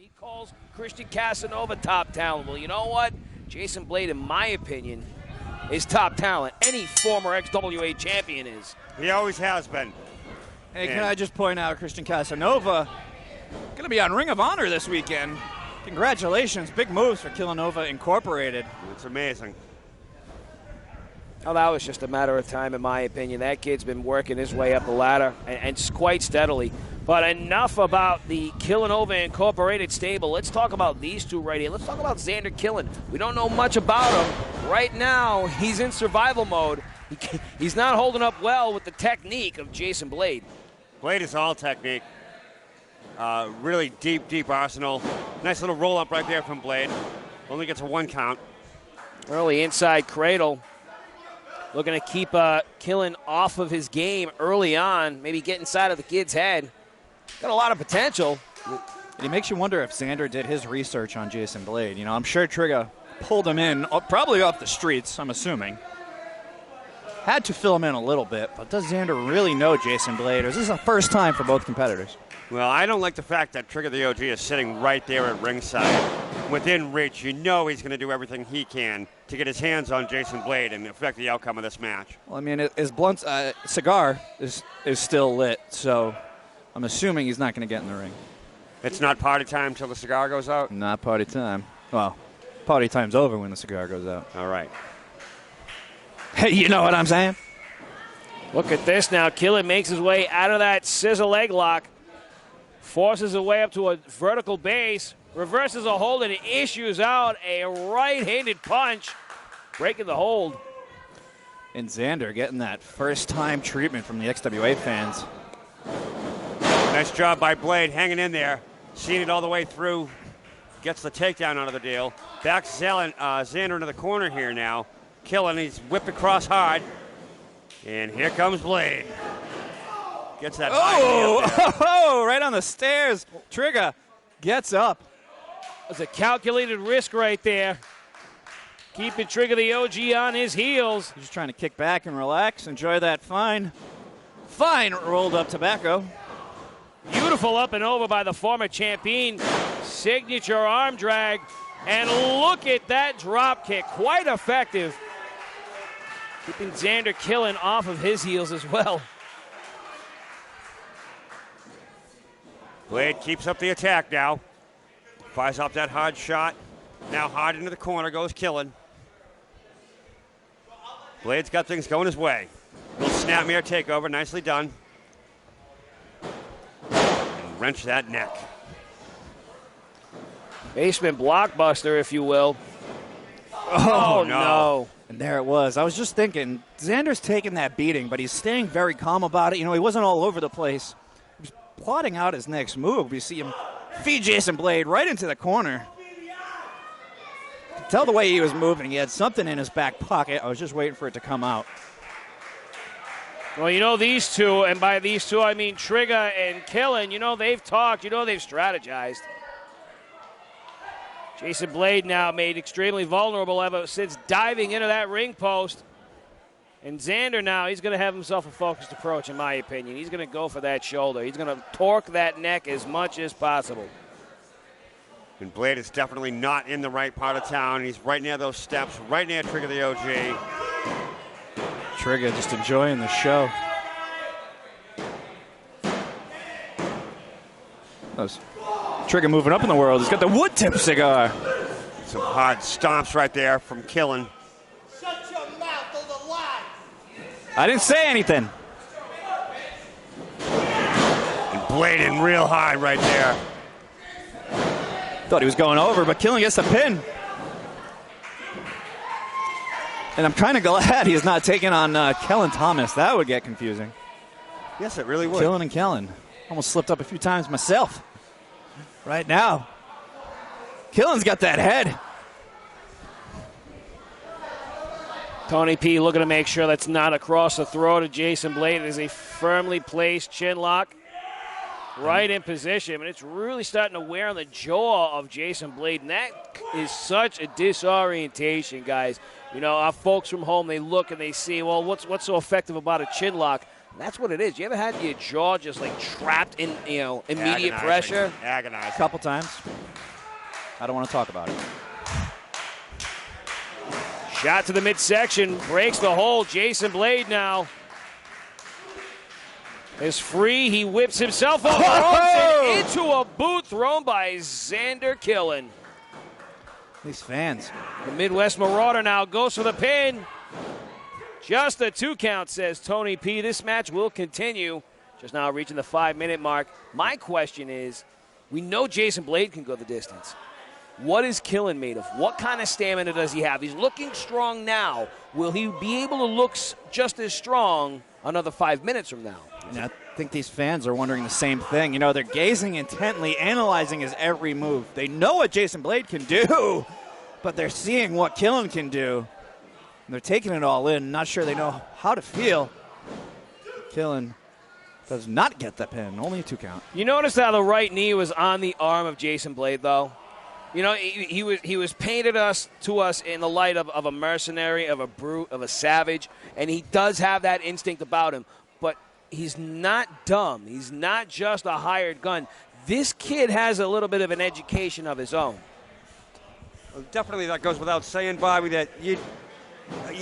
He calls Christian Casanova top talent. Well, you know what? Jason Blade, in my opinion, is top talent. Any former XWA champion is. He always has been. Hey, can I just point out Christian Casanova going to be on Ring of Honor this weekend. Congratulations. Big moves for Killenova Incorporated. It's amazing. Oh, that was just a matter of time, in my opinion. That kid's been working his way up the ladder, and quite steadily. But enough about the Killenova Incorporated stable. Let's talk about these two right here. Let's talk about Xander Killen. We don't know much about him. Right now, he's in survival mode. He's not holding up well with the technique of Jason Blade. Blade is all technique. Really deep arsenal. Nice little roll-up right there from Blade. Only gets a 1 count. Early inside cradle. Looking to keep Killen off of his game early on. Maybe get inside of the kid's head. Got a lot of potential. It makes you wonder if Xander did his research on Jason Blade. You know, I'm sure Trigga pulled him in, probably off the streets, I'm assuming. Had to fill him in a little bit, but does Xander really know Jason Blade, or is this the first time for both competitors? Well, I don't like the fact that Trigga the OG is sitting right there at ringside. Within reach, you know he's going to do everything he can to get his hands on Jason Blade and affect the outcome of this match. Well, I mean, his blunt cigar is still lit, so I'm assuming he's not going to get in the ring. It's not party time till the cigar goes out? Not party time. Well, party time's over when the cigar goes out. All right. Hey, you know what I'm saying? Look at this now. Killen makes his way out of that scissor leg lock. Forces his way up to a vertical base. Reverses a hold and issues out a right-handed punch. Breaking the hold. And Xander getting that first-time treatment from the XWA fans. Nice job by Blade, hanging in there. Seeing it all the way through. Gets the takedown out of the deal. Backs Xander into the corner here now. Killen, he's whipped across hard. And here comes Blade. Gets that right on the stairs. Trigga gets up. That's a calculated risk right there. Keeping Trigga the OG on his heels. He's just trying to kick back and relax. Enjoy that fine rolled up tobacco. Beautiful up and over by the former champion. Signature arm drag. And look at that drop kick. Quite effective. Keeping Xander Killen off of his heels as well. Blade keeps up the attack now. Fires up that hard shot. Now hard into the corner goes Killen. Blade's got things going his way. Little snapmare takeover, nicely done. And wrench that neck. Basement blockbuster, if you will. Oh, no. And there it was. I was just thinking, Xander's taking that beating, but he's staying very calm about it. You know, he wasn't all over the place. He was plotting out his next move. You see him feed Jason Blade right into the corner. Tell the way he was moving. He had something in his back pocket. I was just waiting for it to come out. Well, you know, these two, and by these two I mean Trigga and Killen, you know, they've talked, you know, they've strategized. Jason Blade now made extremely vulnerable ever since diving into that ring post. And Xander now, he's going to have himself a focused approach, in my opinion. He's going to go for that shoulder. He's going to torque that neck as much as possible. And Blade is definitely not in the right part of town. He's right near those steps, right near Trigga the OG. Trigga just enjoying the show. Trigga moving up in the world. He's got the wood tip cigar. Some hard stomps right there from Killen. Shut your mouth, those are lies. I didn't say anything. And Blade in real high right there. Thought he was going over, but Killen gets the pin. And I'm kind of glad he's not taking on Kellen Thomas. That would get confusing. Yes, it really would. Killen and Kellen. Almost slipped up a few times myself. Right now. Killen's got that head. Tony P looking to make sure that's not across the throat of Jason Blade. It is a firmly placed chin lock. Right in position, and it's really starting to wear on the jaw of Jason Blade, and that is such a disorientation, guys. You know, our folks from home, they look and they see, well, what's so effective about a chin lock? That's what it is. You ever had your jaw just like trapped in, you know, immediate pressure? Agonizing. A couple times. I don't want to talk about it. Shot to the midsection, breaks the hold. Jason Blade now is free. He whips himself over into a boot thrown by Xander Killen. These fans. The Midwest Marauder now goes for the pin. Just a 2 count, says Tony P. This match will continue. Just now reaching the 5-minute mark. My question is, we know Jason Blade can go the distance. What is Killen made of? What kind of stamina does he have? He's looking strong now. Will he be able to look just as strong another 5 minutes from now? And I think these fans are wondering the same thing. You know, they're gazing intently, analyzing his every move. They know what Jason Blade can do, but they're seeing what Killen can do. And they're taking it all in, not sure they know how to feel. Killen does not get the pin, only a 2 count. You notice how the right knee was on the arm of Jason Blade, though? You know, he was painted to us in the light of a mercenary, of a brute, of a savage, and he does have that instinct about him. But he's not dumb. He's not just a hired gun. This kid has a little bit of an education of his own. Well, definitely that goes without saying, Bobby, that you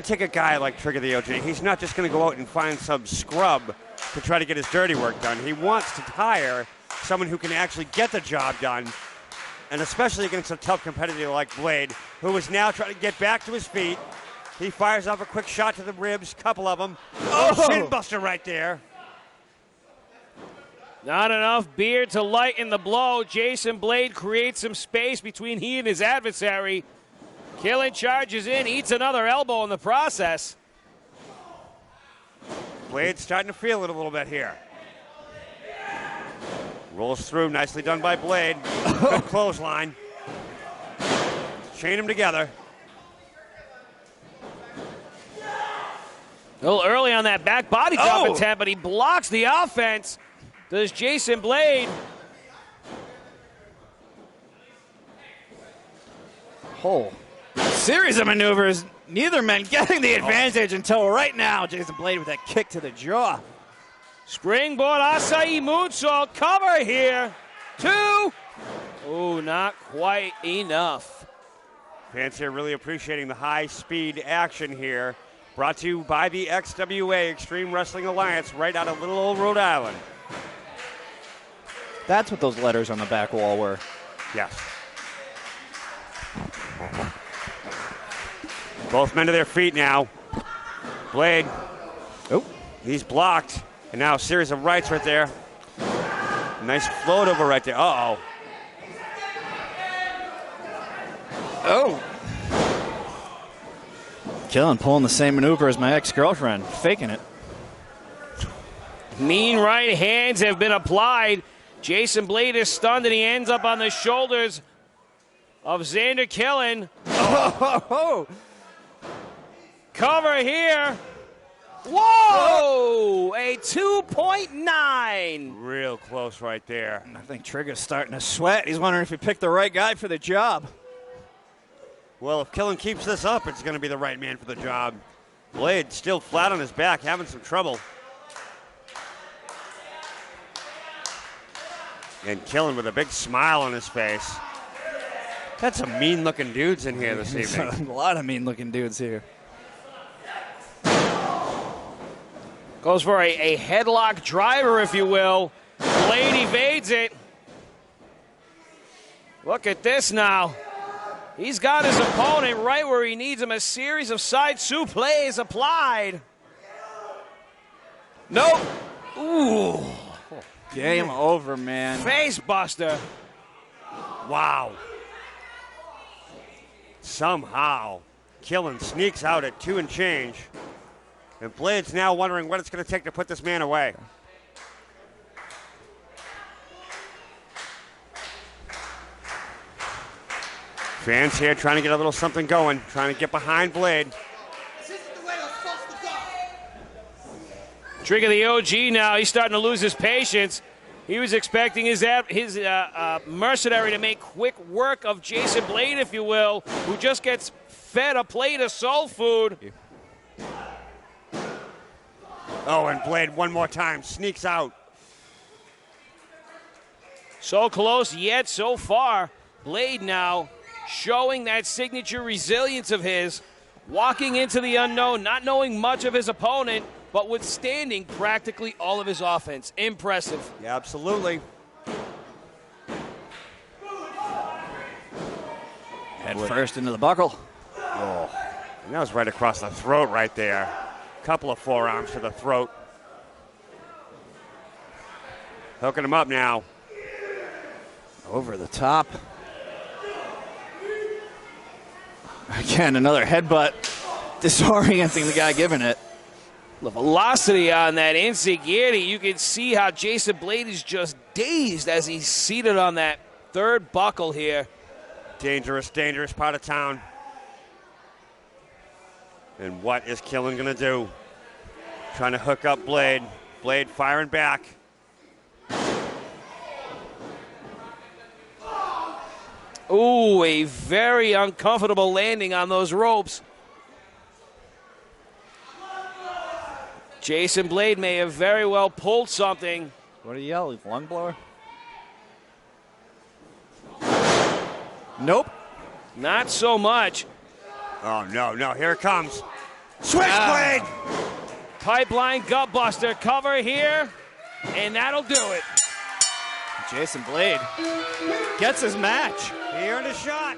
take a guy like Trigga the OG. He's not just going to go out and find some scrub to try to get his dirty work done. He wants to hire someone who can actually get the job done. And especially against a tough competitor like Blade, who is now trying to get back to his feet. He fires off a quick shot to the ribs, couple of them. Oh, shin buster right there. Not enough beer to lighten the blow. Jason Blade creates some space between he and his adversary. Killen charges in, eats another elbow in the process. Blade's starting to feel it a little bit here. Rolls through, nicely done by Blade. Good clothesline. Chain them together. A little early on that back body drop attempt, but he blocks the offense. Does Jason Blade. Whole series of maneuvers. Neither man getting the advantage until right now. Jason Blade with that kick to the jaw. Springboard Acai moonsault cover here. 2. Oh, not quite enough. Fans here really appreciating the high-speed action here. Brought to you by the XWA, Extreme Wrestling Alliance, right out of little old Rhode Island. That's what those letters on the back wall were. Yes. Both men to their feet now. Blade. Oh. He's blocked. And now a series of rights right there. Nice float over right there. Uh-oh. Oh. Killen pulling the same maneuver as my ex-girlfriend. Faking it. Mean right hands have been applied. Jason Blade is stunned and he ends up on the shoulders of Xander Killen. Oh. Cover here. Whoa! A 2.9. Real close right there. I think Trigga's starting to sweat. He's wondering if he picked the right guy for the job. Well, if Killen keeps this up, it's going to be the right man for the job. Blade still flat on his back, having some trouble. And Killen with a big smile on his face. Got some mean-looking dudes in here this evening. A lot of mean-looking dudes here. Goes for a headlock driver, if you will. Blade evades it. Look at this now. He's got his opponent right where he needs him. A series of side suplex applied. Nope. Ooh. Game over, man. Face buster. Wow. Somehow, Killen sneaks out at 2 and change. And Blade's now wondering what it's going to take to put this man away. Fans here trying to get a little something going, trying to get behind Blade. This isn't the way we're supposed to go. Trigga the OG now, he's starting to lose his patience. He was expecting his mercenary to make quick work of Jason Blade, if you will, who just gets fed a plate of soul food. Oh, and Blade one more time sneaks out. So close, yet so far. Blade now showing that signature resilience of his, walking into the unknown, not knowing much of his opponent, but withstanding practically all of his offense. Impressive. Yeah, absolutely. Head first into the buckle. Oh, and that was right across the throat right there. Couple of forearms to the throat. Hooking him up now. Over the top. Again, another headbutt. Disorienting the guy giving it. The velocity on that Insignieri, you can see how Jason Blade is just dazed as he's seated on that third buckle here. Dangerous, dangerous part of town. And what is Killen gonna do? Trying to hook up Blade. Blade firing back. Ooh, a very uncomfortable landing on those ropes. Jason Blade may have very well pulled something. What do you yell? Lung blower? Nope. Not so much. Oh, no, no, here it comes. Switchblade! Pipeline gutbuster cover here, and that'll do it. Jason Blade gets his match. He earned a shot.